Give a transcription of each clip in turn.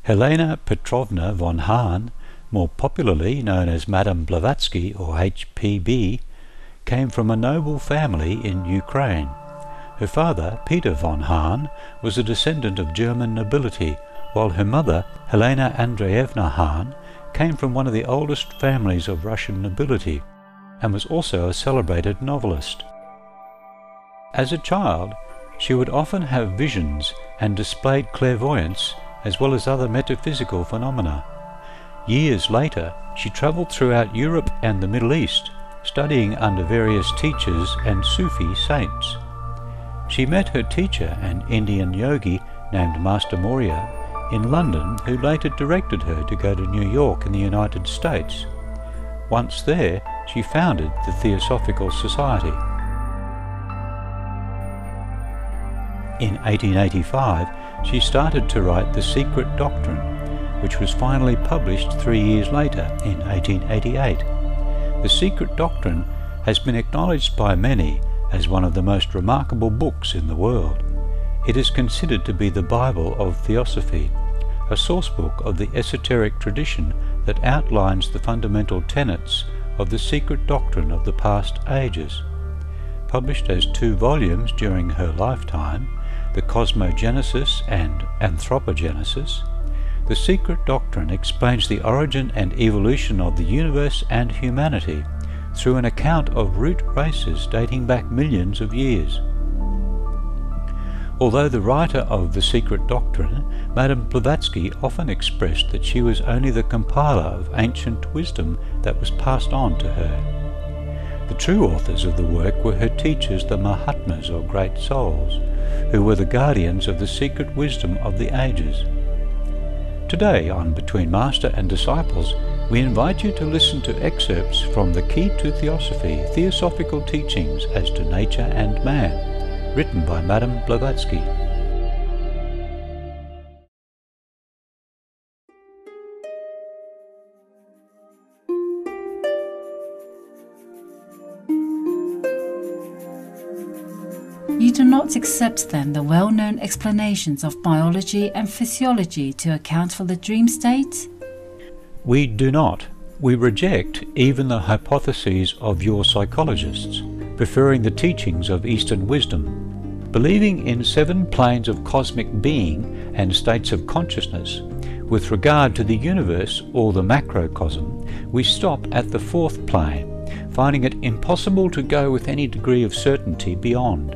Helena Petrovna von Hahn, more popularly known as Madame Blavatsky or HPB, came from a noble family in Ukraine. Her father, Peter von Hahn, was a descendant of German nobility, while her mother, Helena Andreevna Hahn, came from one of the oldest families of Russian nobility and was also a celebrated novelist. As a child, she would often have visions and displayed clairvoyance as well as other metaphysical phenomena. Years later, she travelled throughout Europe and the Middle East, studying under various teachers and Sufi saints. She met her teacher, an Indian yogi named Master Moria, in London, who later directed her to go to New York in the United States. Once there, she founded the Theosophical Society. In 1885, she started to write The Secret Doctrine, which was finally published 3 years later, in 1888. The Secret Doctrine has been acknowledged by many as one of the most remarkable books in the world. It is considered to be the Bible of Theosophy, a sourcebook of the esoteric tradition that outlines the fundamental tenets of the secret doctrine of the past ages. Published as 2 volumes during her lifetime, The Cosmogenesis and Anthropogenesis, The Secret Doctrine explains the origin and evolution of the universe and humanity through an account of root races dating back millions of years. Although the writer of The Secret Doctrine, Madame Blavatsky, often expressed that she was only the compiler of ancient wisdom that was passed on to her. The true authors of the work were her teachers, the Mahatmas, or Great Souls, who were the guardians of the secret wisdom of the ages. Today, on Between Master and Disciples, we invite you to listen to excerpts from The Key to Theosophy, Theosophical Teachings as to Nature and Man, written by Madame Blavatsky. You do not accept then the well-known explanations of biology and physiology to account for the dream state? We do not. We reject even the hypotheses of your psychologists, preferring the teachings of Eastern wisdom. Believing in 7 planes of cosmic being and states of consciousness, with regard to the universe or the macrocosm, we stop at the 4th plane, finding it impossible to go with any degree of certainty beyond.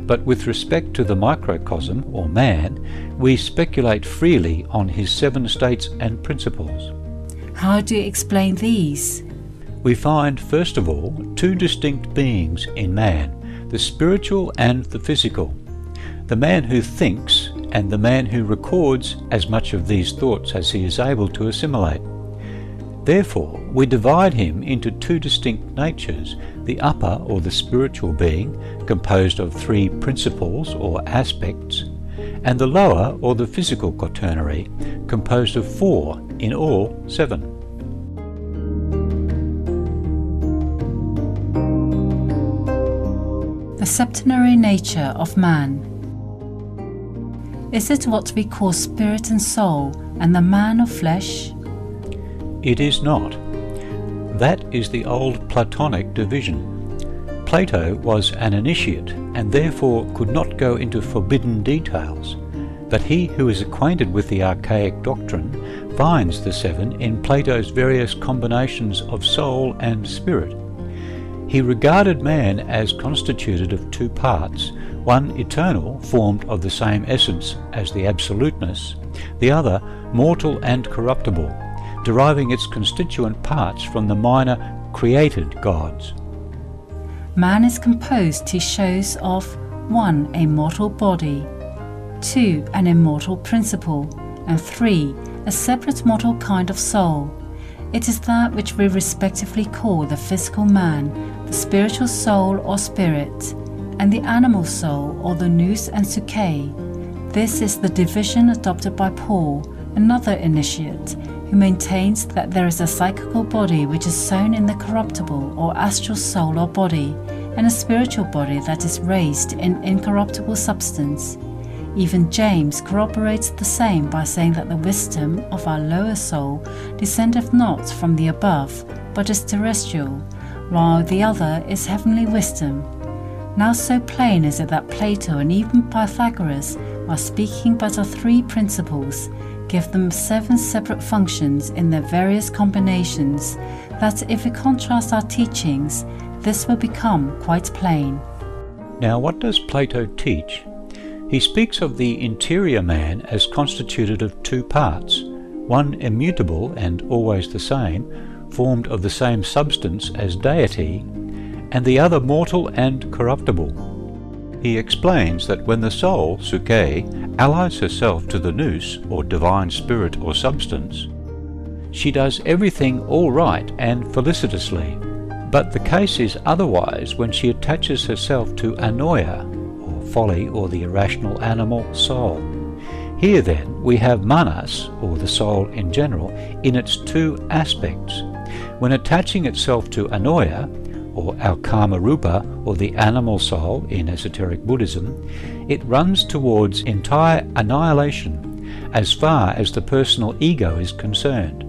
But with respect to the microcosm, or man, we speculate freely on his 7 states and principles. How do you explain these? We find, first of all, 2 distinct beings in man, the spiritual and the physical. The man who thinks and the man who records as much of these thoughts as he is able to assimilate. Therefore, we divide him into 2 distinct natures, the upper or the spiritual being, composed of 3 principles or aspects, and the lower or the physical quaternary, composed of 4, in all 7. The septenary nature of man. Is it what we call spirit and soul, and the man of flesh? It is not. That is the old Platonic division. Plato was an initiate and therefore could not go into forbidden details, but he who is acquainted with the archaic doctrine finds the 7 in Plato's various combinations of soul and spirit. He regarded man as constituted of 2 parts, one eternal, formed of the same essence as the absoluteness, the other mortal and corruptible, deriving its constituent parts from the minor created gods. Man is composed, he shows, of 1. A mortal body, 2. An immortal principle, and 3. A separate mortal kind of soul. It is that which we respectively call the physical man, the spiritual soul or spirit, and the animal soul or the nous and psyche. This is the division adopted by Paul, another initiate, who maintains that there is a psychical body which is sown in the corruptible or astral soul or body, and a spiritual body that is raised in incorruptible substance. Even James corroborates the same by saying that the wisdom of our lower soul descendeth not from the above, but is terrestrial, while the other is heavenly wisdom. Now so plain is it that Plato and even Pythagoras are speaking but of three principles, give them 7 separate functions in their various combinations, that if we contrast our teachings, this will become quite plain. Now what does Plato teach? He speaks of the interior man as constituted of 2 parts, one immutable and always the same, formed of the same substance as deity, and the other mortal and corruptible. He explains that when the soul, Suke, allies herself to the nous, or divine spirit or substance, she does everything all right and felicitously. But the case is otherwise when she attaches herself to Anoia, or folly, or the irrational animal soul. Here then we have manas, or the soul in general, in its 2 aspects. When attaching itself to Anoia, or our Kama Rupa, or the animal soul in esoteric Buddhism, it runs towards entire annihilation as far as the personal ego is concerned.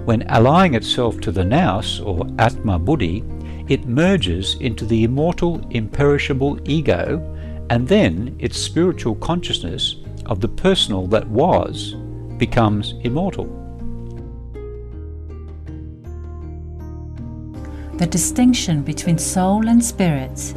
When allying itself to the nous, or Atma Buddhi, it merges into the immortal, imperishable ego, and then its spiritual consciousness of the personal that was becomes immortal. The distinction between soul and spirit.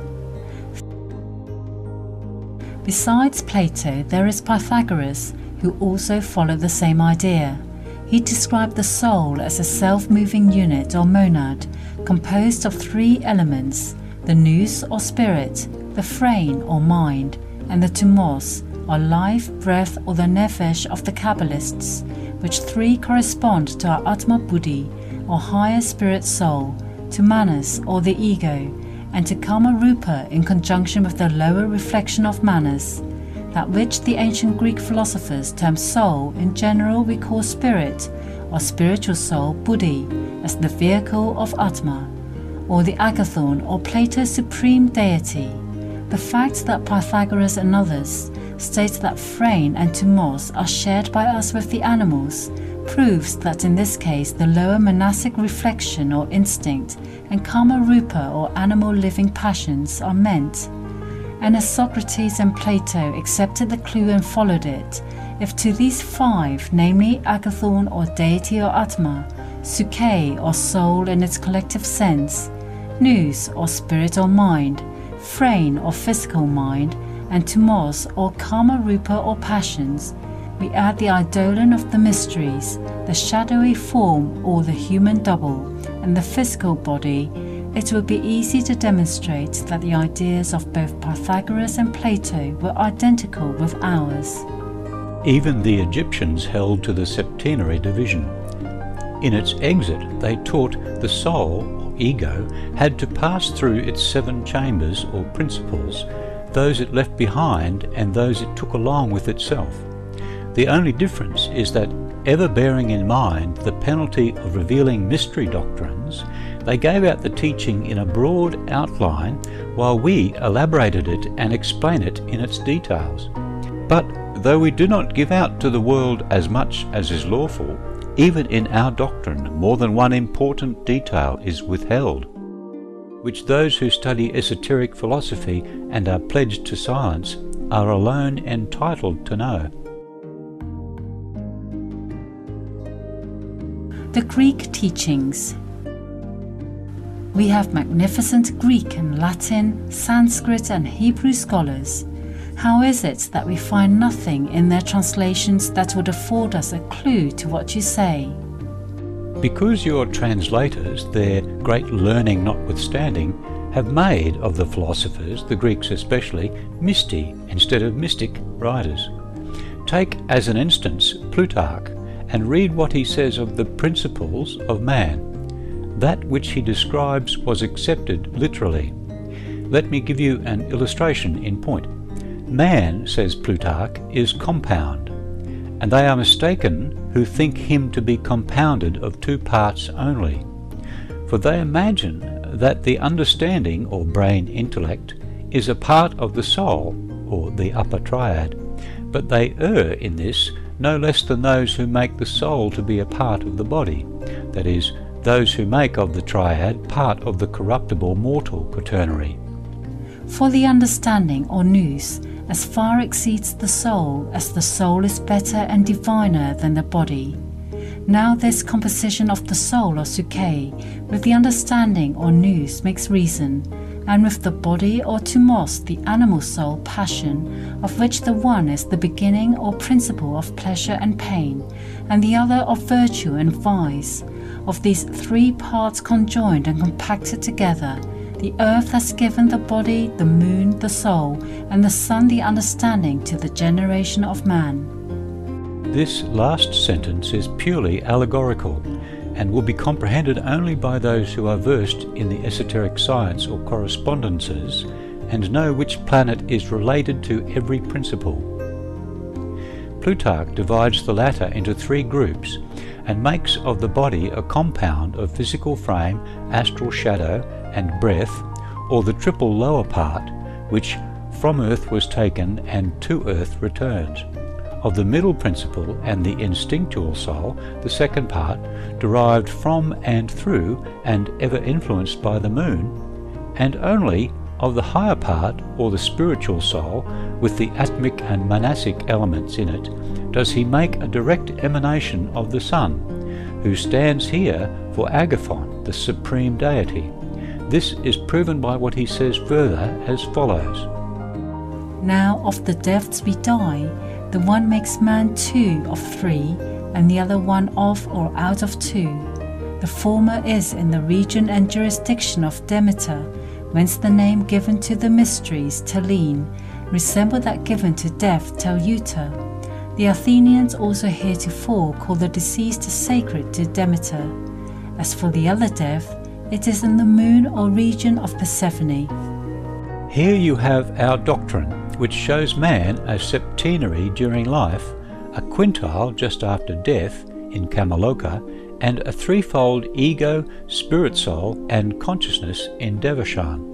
Besides Plato, there is Pythagoras, who also followed the same idea. He described the soul as a self-moving unit or monad, composed of 3 elements, the nous or spirit, the phrane or mind, and the tumos or life, breath or the nefesh of the Kabbalists, which 3 correspond to our Atma Buddhi or higher spirit soul, to manas or the ego, and to Kama Rupa in conjunction with the lower reflection of manas. That which the ancient Greek philosophers term soul in general we call spirit, or spiritual soul Buddhi, as the vehicle of Atma, or the agathon or Plato's supreme deity. The fact that Pythagoras and others state that phrane and tumos are shared by us with the animals proves that in this case the lower monastic reflection or instinct and Kama Rupa or animal living passions are meant. And as Socrates and Plato accepted the clue and followed it, if to these 5, namely agathon or deity or Atma, Suke or soul in its collective sense, nous or spirit or mind, phrane or physical mind, and tumos or Kama Rupa or passions, we add the eidolon of the mysteries, the shadowy form or the human double, and the physical body, it will be easy to demonstrate that the ideas of both Pythagoras and Plato were identical with ours. Even the Egyptians held to the septenary division. In its exit they taught the soul, or ego, had to pass through its 7 chambers or principles, those it left behind and those it took along with itself. The only difference is that, ever bearing in mind the penalty of revealing mystery doctrines, they gave out the teaching in a broad outline while we elaborated it and explain it in its details. But though we do not give out to the world as much as is lawful, even in our doctrine more than one important detail is withheld, which those who study esoteric philosophy and are pledged to silence are alone entitled to know. The Greek teachings. We have magnificent Greek and Latin, Sanskrit and Hebrew scholars. How is it that we find nothing in their translations that would afford us a clue to what you say? Because your translators, their great learning notwithstanding, have made of the philosophers, the Greeks especially, mysti instead of mystic writers. Take as an instance Plutarch, and read what he says of the principles of man. That which he describes was accepted literally. Let me give you an illustration in point. Man, says Plutarch, is compound, and they are mistaken who think him to be compounded of 2 parts only. For they imagine that the understanding or brain intellect is a part of the soul, or the upper triad, but they err in this no less than those who make the soul to be a part of the body, that is, those who make of the triad part of the corruptible mortal quaternary. For the understanding or nous as far exceeds the soul as the soul is better and diviner than the body. Now this composition of the soul or psyche with the understanding or nous makes reason, and with the body or thumos the animal soul passion, of which the one is the beginning or principle of pleasure and pain, and the other of virtue and vice. Of these three parts conjoined and compacted together, the earth has given the body, the moon, the soul, and the sun the understanding to the generation of man. This last sentence is purely allegorical, and will be comprehended only by those who are versed in the esoteric science or correspondences, and know which planet is related to every principle. Plutarch divides the latter into three groups, and makes of the body a compound of physical frame, astral shadow, and breath, or the triple lower part, which from earth was taken and to earth returns. Of the middle principle and the instinctual soul, the second part, derived from and through and ever influenced by the moon, and only of the higher part, or the spiritual soul, with the atmic and manasic elements in it, does he make a direct emanation of the sun, who stands here for Agathon, the supreme deity. This is proven by what he says further as follows. Now of the deaths we die, the one makes man two of three, and the other one of or out of two. The former is in the region and jurisdiction of Demeter, whence the name given to the mysteries, Telene, resemble that given to death, Teleuta. The Athenians also heretofore call the deceased sacred to Demeter. As for the other death, it is in the moon or region of Persephone. Here you have our doctrine, which shows man a septenary during life, a quintile just after death in Kamaloka, and a threefold ego, spirit soul, and consciousness in Devachan.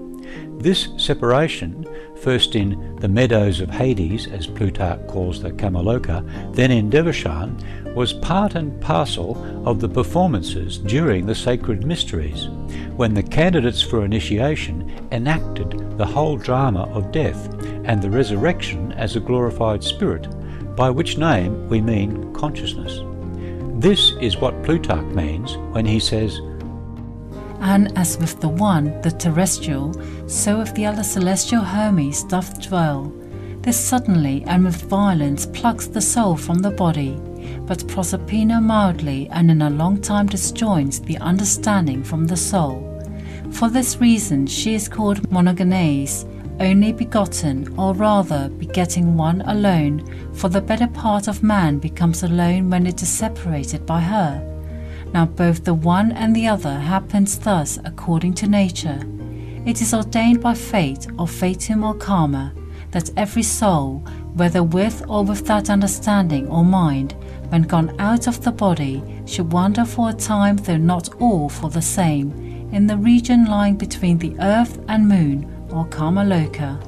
This separation, first in the meadows of Hades, as Plutarch calls the Kamaloka, then in Devachan, was part and parcel of the performances during the sacred mysteries, when the candidates for initiation enacted the whole drama of death and the resurrection as a glorified spirit, by which name we mean consciousness. This is what Plutarch means when he says, And as with the one, the terrestrial, so with the other celestial Hermes doth dwell. This suddenly and with violence plucks the soul from the body, but Proserpina mildly and in a long time disjoins the understanding from the soul. For this reason she is called monogenes, only begotten, or rather begetting one alone, for the better part of man becomes alone when it is separated by her. Now both the one and the other happens thus according to nature. It is ordained by fate, or fatum or karma, that every soul, whether with or without understanding or mind, when gone out of the body, should wander for a time, though not all for the same, in the region lying between the earth and moon, or Kamaloka.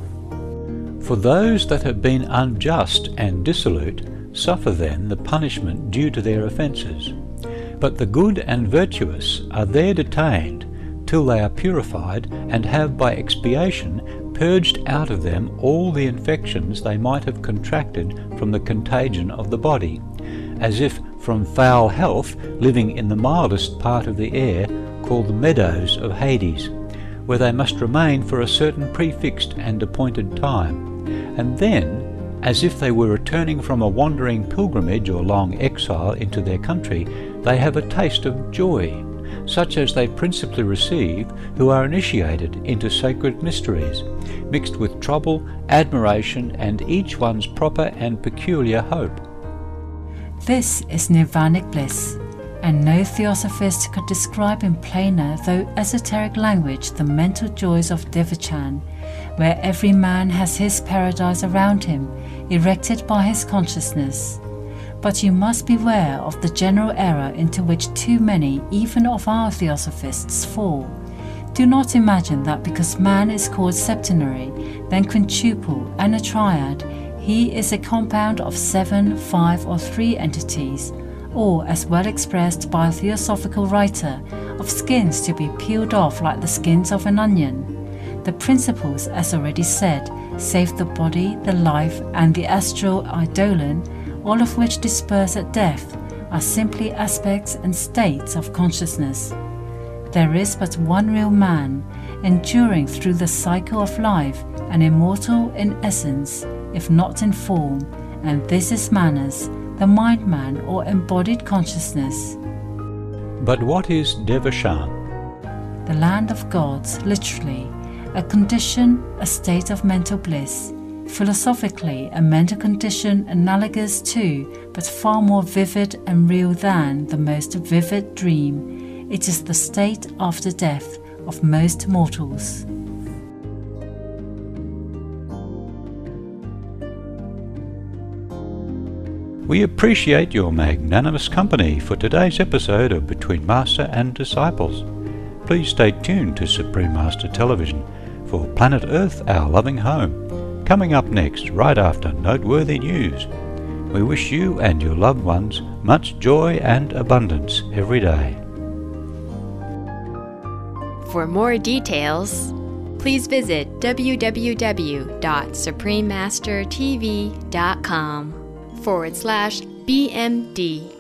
For those that have been unjust and dissolute suffer then the punishment due to their offences. But the good and virtuous are there detained till they are purified and have by expiation purged out of them all the infections they might have contracted from the contagion of the body, as if from foul health living in the mildest part of the air called the meadows of Hades, where they must remain for a certain prefixed and appointed time, and then, as if they were returning from a wandering pilgrimage or long exile into their country, they have a taste of joy, such as they principally receive who are initiated into sacred mysteries, mixed with trouble, admiration, and each one's proper and peculiar hope. This is nirvanic bliss, and no theosophist could describe in plainer though esoteric language the mental joys of Devachan, where every man has his paradise around him, erected by his consciousness. But you must beware of the general error into which too many, even of our theosophists, fall. Do not imagine that because man is called septenary, then quintuple, and a triad, He is a compound of 7, 5, or 3 entities, or, as well expressed by a Theosophical writer, of skins to be peeled off like the skins of an onion. The principles, as already said, save the body, the life, and the astral eidolon, all of which disperse at death, are simply aspects and states of consciousness. There is but one real man, enduring through the cycle of life, and immortal in essence, if not in form, and this is Manas, the mind-man or embodied consciousness. But what is Devashan? The land of gods, literally, a condition, a state of mental bliss. Philosophically, a mental condition analogous to, but far more vivid and real than, the most vivid dream. It is the state after death of most mortals. We appreciate your magnanimous company for today's episode of Between Master and Disciples. Please stay tuned to Supreme Master Television for Planet Earth, Our Loving Home, coming up next right after noteworthy news. We wish you and your loved ones much joy and abundance every day. For more details, please visit www.suprememastertv.com/BMD.